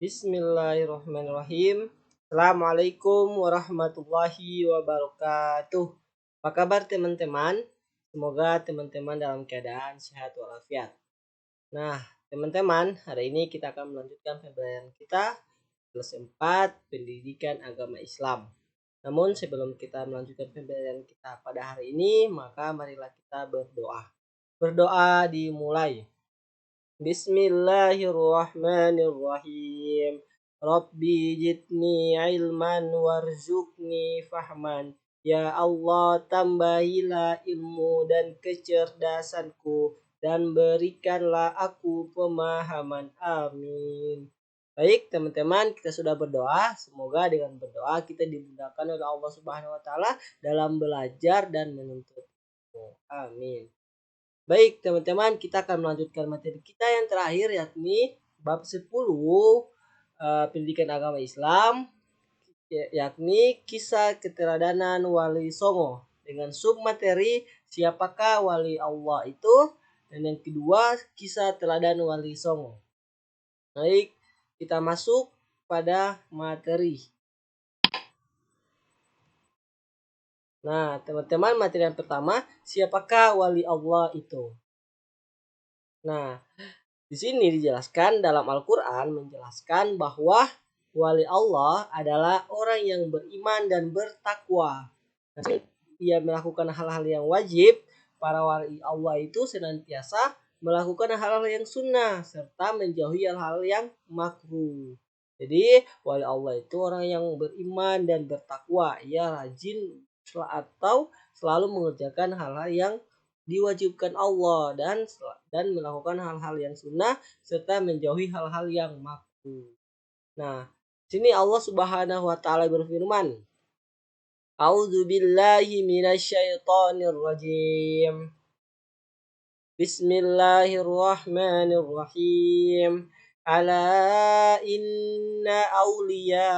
Bismillahirrahmanirrahim. Assalamualaikum warahmatullahi wabarakatuh. Apa kabar teman-teman? Semoga teman-teman dalam keadaan sehat walafiat. Nah, teman-teman, hari ini kita akan melanjutkan pembelajaran kita kelas 4 Pendidikan Agama Islam. Namun sebelum kita melanjutkan pembelajaran kita pada hari ini, maka marilah kita berdoa. Berdoa dimulai. Bismillahirrahmanirrahim. Rabbi jidni ilman warzuqni fahman. Ya Allah, tambahilah ilmu dan kecerdasanku dan berikanlah aku pemahaman. Amin. Baik teman-teman, kita sudah berdoa. Semoga dengan berdoa kita dimudahkan oleh Allah Subhanahu wa taala dalam belajar dan menuntut ilmu. Amin. Baik teman-teman, kita akan melanjutkan materi kita yang terakhir yakni bab 10 pendidikan agama Islam, yakni kisah keteladanan Wali Songo dengan submateri siapakah Wali Allah itu, dan yang kedua kisah teladan Wali Songo. Baik, kita masuk pada materi. Nah, teman-teman, materi yang pertama, siapakah Wali Allah itu? Nah, di sini dijelaskan dalam Al-Quran menjelaskan bahwa wali Allah adalah orang yang beriman dan bertakwa. Dia melakukan hal-hal yang wajib. Para wali Allah itu senantiasa melakukan hal-hal yang sunnah serta menjauhi hal-hal yang makruh. Jadi wali Allah itu orang yang beriman dan bertakwa. Ia rajin atau selalu mengerjakan hal-hal yang diwajibkan Allah dan melakukan hal-hal yang sunnah serta menjauhi hal-hal yang makruh. Nah, sini Allah Subhanahu wa taala berfirman, A'udzu billahi minasyaitonir rajim. Bismillahirrahmanirrahim. Ala inna awliya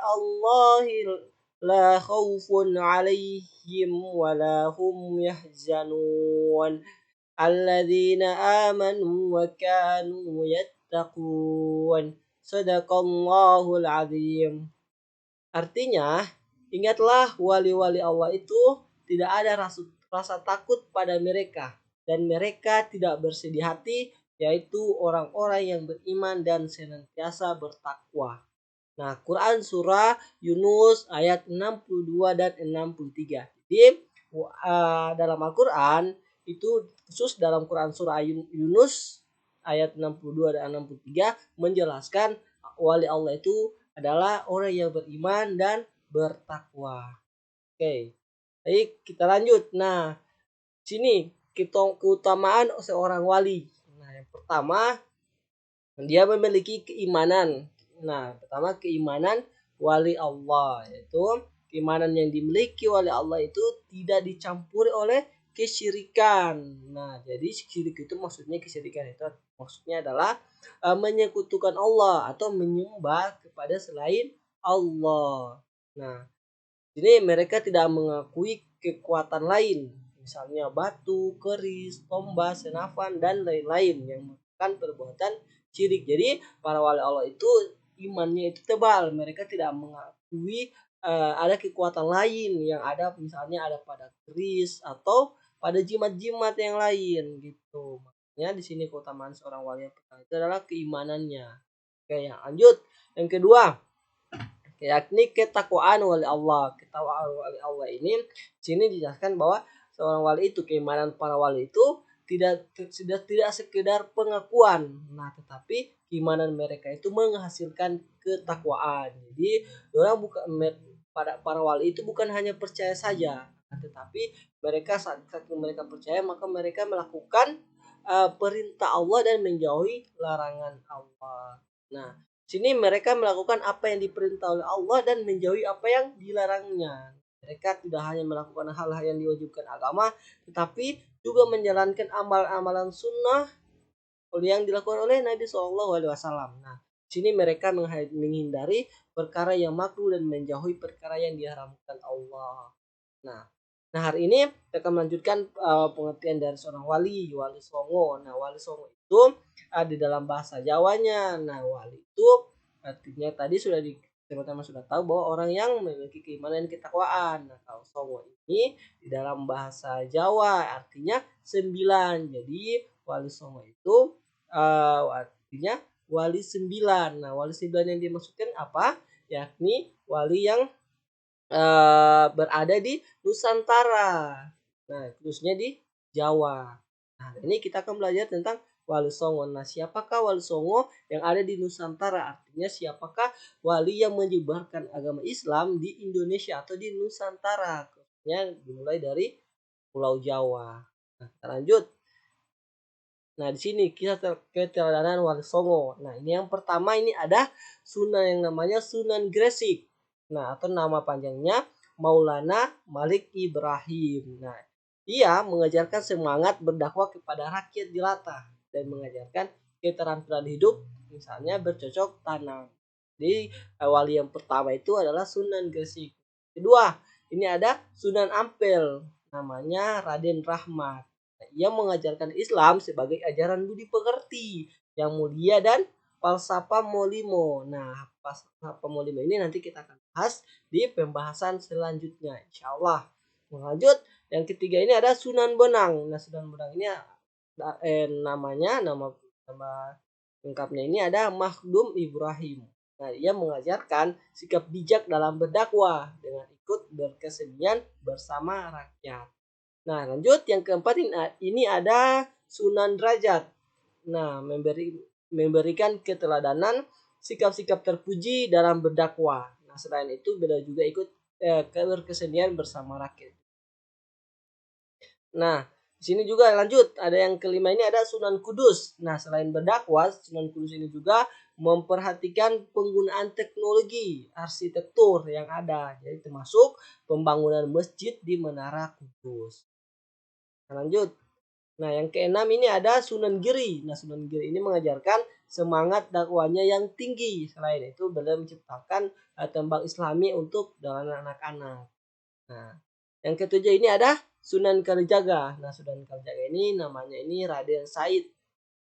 Allahi la khaufun alaihim wa la hum yahzanun. Alladzina amanu wa kanu yattaqun. Sadaqallahul azim. Artinya, ingatlah wali-wali Allah itu tidak ada rasa takut pada mereka dan mereka tidak bersedih hati, yaitu orang-orang yang beriman dan senantiasa bertakwa. Nah, Quran surah Yunus ayat 62 dan 63. Jadi dalam Al-Quran itu khusus dalam Quran surah Yunus ayat 62 dan 63 menjelaskan wali Allah itu adalah orang yang beriman dan bertakwa. Oke. Baik, kita lanjut. Nah, sini keutamaan seorang wali. Nah, yang pertama dia memiliki keimanan. Nah, pertama keimanan wali Allah, yaitu keimanan yang dimiliki wali Allah itu tidak dicampuri oleh kesyirikan. Nah, jadi syirik itu maksudnya kesyirikan itu maksudnya adalah menyekutukan Allah atau menyembah kepada selain Allah. Nah, ini mereka tidak mengakui kekuatan lain, misalnya batu, keris, tombak, senafan dan lain-lain yang merupakan perbuatan syirik. Jadi para wali Allah itu imannya itu tebal, mereka tidak mengakui ada kekuatan lain yang ada, misalnya ada pada keris atau pada jimat-jimat yang lain gitu. Makanya di sini keutamaan seorang wali yang pertama itu adalah keimanannya. Oke, yang lanjut. Yang kedua, yakni ketakwaan wali Allah. Ketakwaan wali Allah ini sini dijelaskan bahwa seorang wali itu, keimanan para wali itu tidak sekedar pengakuan, nah tetapi keimanan mereka itu menghasilkan ketakwaan. Jadi orang bukan para wali itu bukan hanya percaya saja, tetapi mereka saat mereka percaya maka mereka melakukan perintah Allah dan menjauhi larangan Allah. Nah, sini mereka melakukan apa yang diperintah oleh Allah dan menjauhi apa yang dilarangnya. Mereka tidak hanya melakukan hal-hal yang diwajibkan agama, tetapi juga menjalankan amal-amalan sunnah yang dilakukan oleh Nabi SAW. Nah, sini mereka menghindari perkara yang makruh dan menjauhi perkara yang diharamkan Allah. Nah, hari ini kita akan melanjutkan pengertian dari seorang wali songo. Nah, wali songo itu di dalam bahasa Jawanya. Nah, wali itu Artinya tadi sudah teman-teman sudah tahu bahwa orang yang memiliki keimanan dan ketakwaan. Nah, kalau songo ini di dalam bahasa Jawa artinya 9. Jadi wali songo itu artinya wali 9. Nah, wali 9 yang dimaksudkan apa? Yakni wali yang berada di Nusantara. Nah, khususnya di Jawa. Nah, ini kita akan belajar tentang Wali Songo. Nah, siapakah Wali Songo yang ada di Nusantara? Artinya siapakah wali yang menyebarkan agama Islam di Indonesia atau di Nusantara? Khususnya dimulai dari Pulau Jawa. Nah, kita lanjut. Nah, di sini kita keteladanan Wali Songo. Nah, ini yang pertama ini ada Sunan yang namanya Sunan Gresik. Nah, atau nama panjangnya Maulana Malik Ibrahim. Nah, ia mengajarkan semangat berdakwah kepada rakyat jelata dan mengajarkan keterampilan hidup, misalnya bercocok tanam. Jadi, wali yang pertama itu adalah Sunan Gresik. Kedua, ini ada Sunan Ampel, namanya Raden Rahmat. Ia mengajarkan Islam sebagai ajaran budi pekerti yang mulia dan falsafah molimo. Nah, falsafah molimo ini nanti kita akan bahas di pembahasan selanjutnya, insya Allah. Lanjut, yang ketiga ini ada Sunan Bonang. Nah, Sunan Bonang ini nama lengkapnya ini ada Makhdum Ibrahim. Nah, ia mengajarkan sikap bijak dalam berdakwah dengan ikut berkesenian bersama rakyat. Nah, lanjut yang keempat ini ada Sunan Derajat. Nah, memberikan keteladanan sikap-sikap terpuji dalam berdakwah. Nah, selain itu beliau juga ikut berkesenian bersama rakyat. Nah, di sini juga lanjut ada yang kelima ini ada Sunan Kudus. Nah, selain berdakwah, Sunan Kudus ini juga memperhatikan penggunaan teknologi arsitektur yang ada. Jadi termasuk pembangunan masjid di Menara Kudus. Nah, lanjut. Nah, yang keenam ini ada Sunan Giri. Nah, Sunan Giri ini mengajarkan semangat dakwahnya yang tinggi. Selain itu, beliau menciptakan tembang Islami untuk dalam anak-anak. Nah, yang ketujuh ini ada Sunan Kalijaga. Nah, Sunan Kalijaga ini namanya ini Raden Said.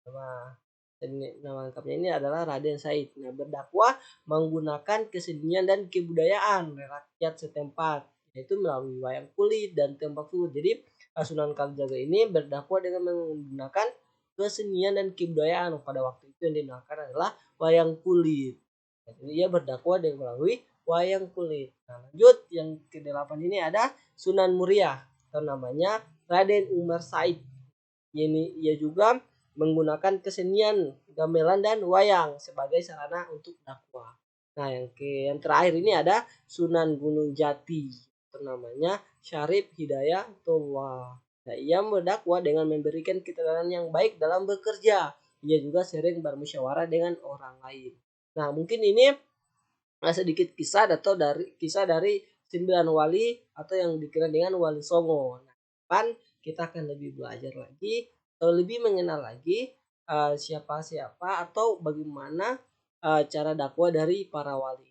Nama lengkapnya ini adalah Raden Said. Nah, berdakwah menggunakan kesenian dan kebudayaan rakyat setempat, yaitu melalui wayang kulit dan tembak tutur. Jadi Sunan Kalijaga ini berdakwah dengan menggunakan kesenian dan kebudayaan. Pada waktu itu yang digunakan adalah wayang kulit. Jadi ia berdakwah dengan melalui wayang kulit. Nah, lanjut yang ke-8 ini ada Sunan Muria atau namanya Raden Umar Said. Ia juga menggunakan kesenian gamelan dan wayang sebagai sarana untuk dakwah. Nah, yang terakhir ini ada Sunan Gunung Jati atau namanya Syarif Hidayatullah. Nah, ia berdakwah dengan memberikan keterangan yang baik dalam bekerja. Ia juga sering bermusyawarah dengan orang lain. Nah, mungkin ini sedikit kisah dari 9 wali atau yang dikenal dengan Wali Songo. Nah, depan kita akan lebih belajar lagi atau lebih mengenal lagi siapa-siapa atau bagaimana cara dakwah dari para wali.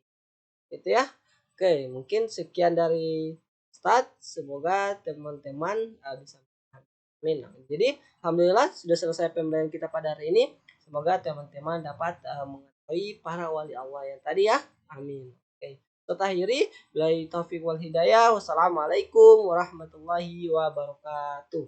Gitu ya. Oke, mungkin sekian dari Ustadz. Semoga teman-teman bisa amin. Jadi alhamdulillah sudah selesai pembelajaran kita pada hari ini. Semoga teman-teman dapat mengetahui para wali Allah yang tadi ya. Amin. Oke. Akhiri, billahi taufiq wal hidayah. Wassalamualaikum warahmatullahi wabarakatuh.